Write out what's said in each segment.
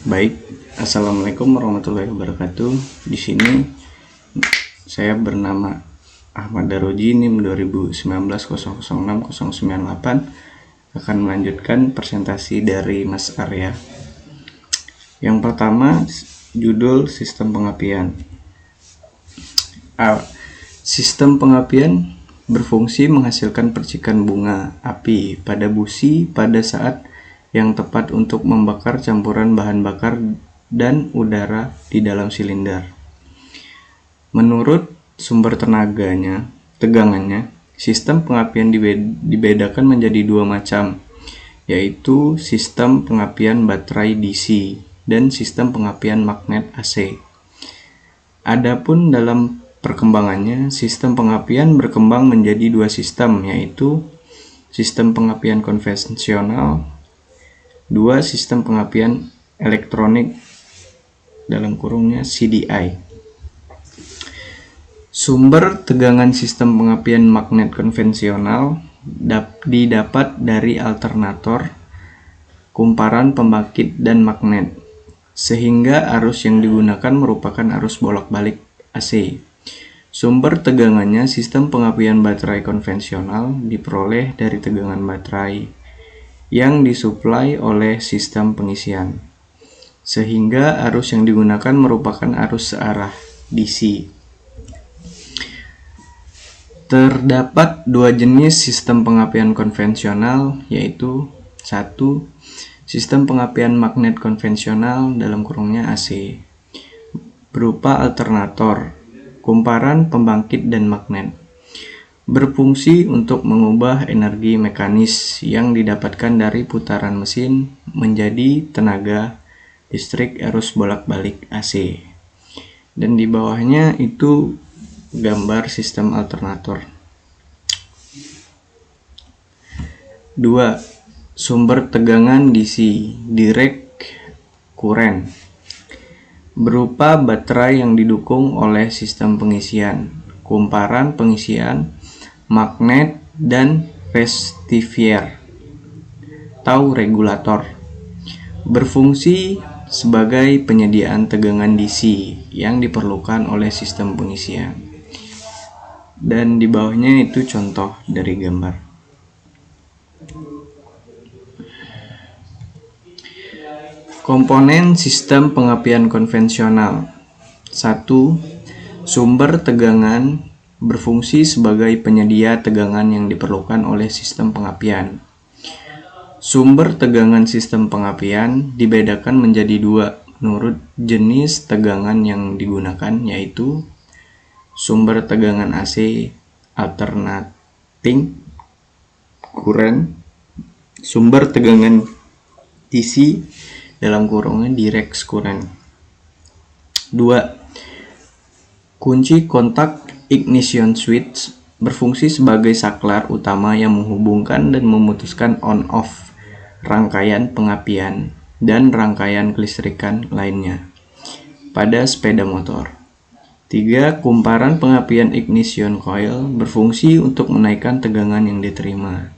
Baik, Assalamualaikum warahmatullahi wabarakatuh. Di sini saya bernama Ahmad Daroji, NIM 2019 006098, akan melanjutkan presentasi dari Mas Arya. Yang pertama, judul sistem pengapian. Sistem pengapian berfungsi menghasilkan percikan bunga api pada busi pada saat yang tepat untuk membakar campuran bahan bakar dan udara di dalam silinder. Menurut sumber tegangannya, sistem pengapian dibedakan menjadi dua macam, yaitu sistem pengapian baterai DC dan sistem pengapian magnet AC. Adapun dalam perkembangannya, sistem pengapian berkembang menjadi dua sistem, yaitu sistem pengapian konvensional, dua sistem pengapian elektronik (CDI). Sumber tegangan sistem pengapian magnet konvensional didapat dari alternator, kumparan pembangkit, dan magnet, sehingga arus yang digunakan merupakan arus bolak-balik AC. Sumber tegangannya, sistem pengapian baterai konvensional diperoleh dari tegangan baterai yang disuplai oleh sistem pengisian, sehingga arus yang digunakan merupakan arus searah DC. Terdapat dua jenis sistem pengapian konvensional, yaitu 1. Sistem pengapian magnet konvensional (AC) berupa alternator, kumparan pembangkit, dan magnet, berfungsi untuk mengubah energi mekanis yang didapatkan dari putaran mesin menjadi tenaga listrik arus bolak-balik AC. Dan di bawahnya itu gambar sistem alternator. 2. Sumber tegangan DC direct current berupa baterai yang didukung oleh sistem pengisian, kumparan pengisian, magnet, dan rectifier atau regulator, berfungsi sebagai penyediaan tegangan DC yang diperlukan oleh sistem pengisian. Dan di bawahnya itu contoh dari gambar. Komponen sistem pengapian konvensional. 1. Sumber tegangan berfungsi sebagai penyedia tegangan yang diperlukan oleh sistem pengapian. Sumber tegangan sistem pengapian dibedakan menjadi dua menurut jenis tegangan yang digunakan, yaitu sumber tegangan AC alternating current, sumber tegangan DC (direct current). 2. Kunci kontak ignition switch berfungsi sebagai saklar utama yang menghubungkan dan memutuskan on-off rangkaian pengapian dan rangkaian kelistrikan lainnya pada sepeda motor. 3. Kumparan pengapian ignition coil berfungsi untuk menaikkan tegangan yang diterima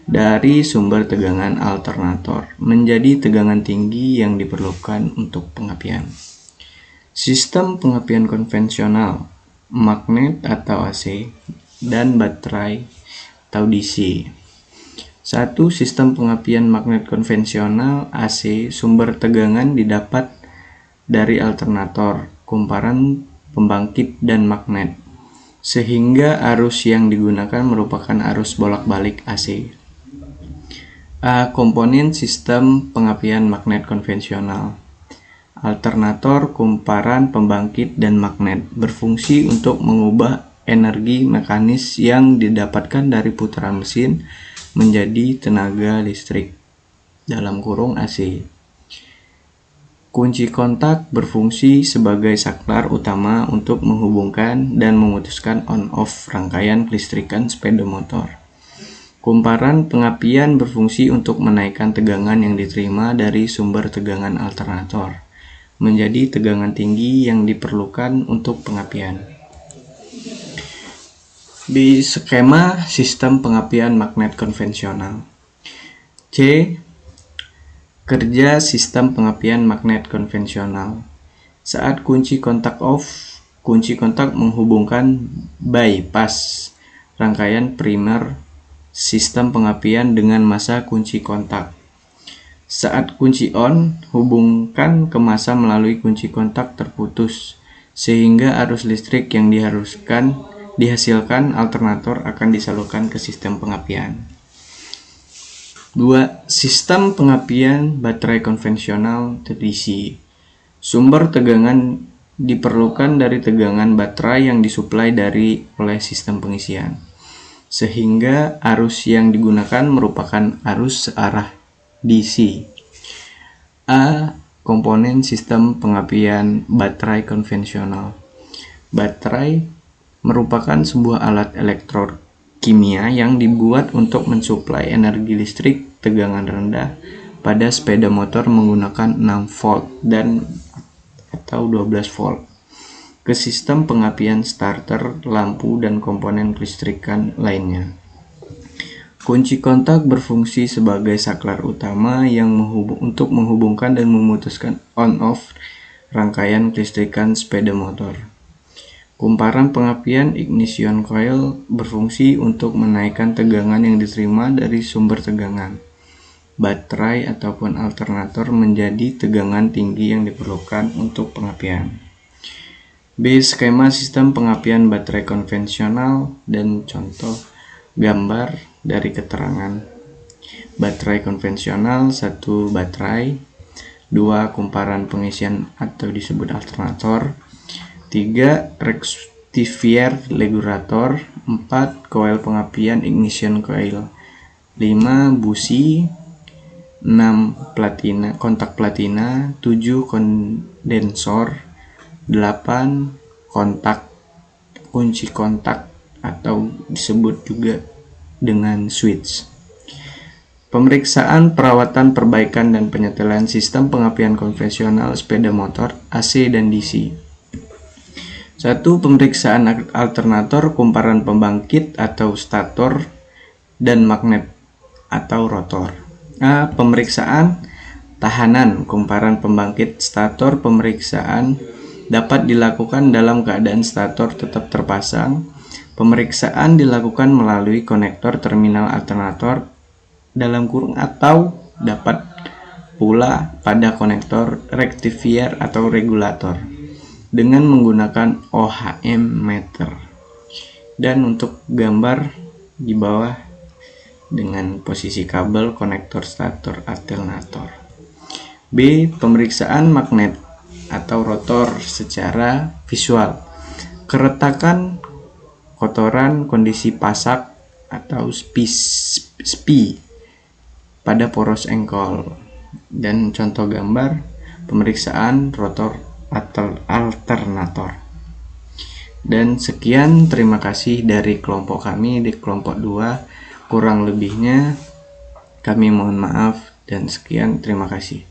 dari sumber tegangan alternator menjadi tegangan tinggi yang diperlukan untuk pengapian. Sistem pengapian konvensional, magnet atau AC, dan baterai atau DC. 1. Sistem pengapian magnet konvensional AC, sumber tegangan didapat dari alternator, kumparan pembangkit, dan magnet, sehingga arus yang digunakan merupakan arus bolak-balik AC. A. Komponen sistem pengapian magnet konvensional. Alternator, kumparan pembangkit, dan magnet berfungsi untuk mengubah energi mekanis yang didapatkan dari putaran mesin menjadi tenaga listrik (AC). Kunci kontak berfungsi sebagai saklar utama untuk menghubungkan dan memutuskan on-off rangkaian kelistrikan sepeda motor. Kumparan pengapian berfungsi untuk menaikkan tegangan yang diterima dari sumber tegangan alternator menjadi tegangan tinggi yang diperlukan untuk pengapian. Di skema sistem pengapian magnet konvensional, C. Kerja sistem pengapian magnet konvensional. Saat kunci kontak off, kunci kontak menghubungkan bypass rangkaian primer sistem pengapian dengan massa kunci kontak. Saat kunci on, hubungkan ke massa melalui kunci kontak terputus, sehingga arus listrik yang dihasilkan alternator akan disalurkan ke sistem pengapian. 2. Sistem pengapian baterai konvensional DC. Sumber tegangan diperlukan dari tegangan baterai yang disuplai oleh sistem pengisian, sehingga arus yang digunakan merupakan arus searah DC. A. Komponen sistem pengapian baterai konvensional. Baterai merupakan sebuah alat elektrokimia yang dibuat untuk mensuplai energi listrik tegangan rendah pada sepeda motor menggunakan 6 volt atau 12 volt ke sistem pengapian starter, lampu, dan komponen kelistrikan lainnya. Kunci kontak berfungsi sebagai saklar utama yang untuk menghubungkan dan memutuskan on-off rangkaian kelistrikan sepeda motor. Kumparan pengapian ignition coil berfungsi untuk menaikkan tegangan yang diterima dari sumber tegangan baterai ataupun alternator menjadi tegangan tinggi yang diperlukan untuk pengapian. B. Skema sistem pengapian baterai konvensional dan contoh gambar dari keterangan. Baterai konvensional: 1. Baterai, 2. Kumparan pengisian atau disebut alternator, 3. Rectifier regulator, 4. Koil pengapian ignition coil, 5. Busi, 6. Kontak platina, 7. Kondensor, 8. Kunci kontak atau disebut juga dengan switch. Pemeriksaan, perawatan, perbaikan, dan penyetelan sistem pengapian konvensional sepeda motor AC dan DC. 1. Pemeriksaan alternator, kumparan pembangkit atau stator, dan magnet atau rotor. A. Pemeriksaan tahanan kumparan pembangkit stator. Pemeriksaan dapat dilakukan dalam keadaan stator tetap terpasang. Pemeriksaan dilakukan melalui konektor terminal alternator atau dapat pula pada konektor rectifier atau regulator dengan menggunakan OHM meter. Dan untuk gambar di bawah dengan posisi kabel konektor stator alternator. B. Pemeriksaan magnet atau rotor secara visual. Keretakan, kotoran, kondisi pasak atau spi pada poros engkol. Dan contoh gambar pemeriksaan rotor alternator. Dan sekian, terima kasih dari kelompok kami di kelompok 2. Kurang lebihnya kami mohon maaf, dan sekian, terima kasih.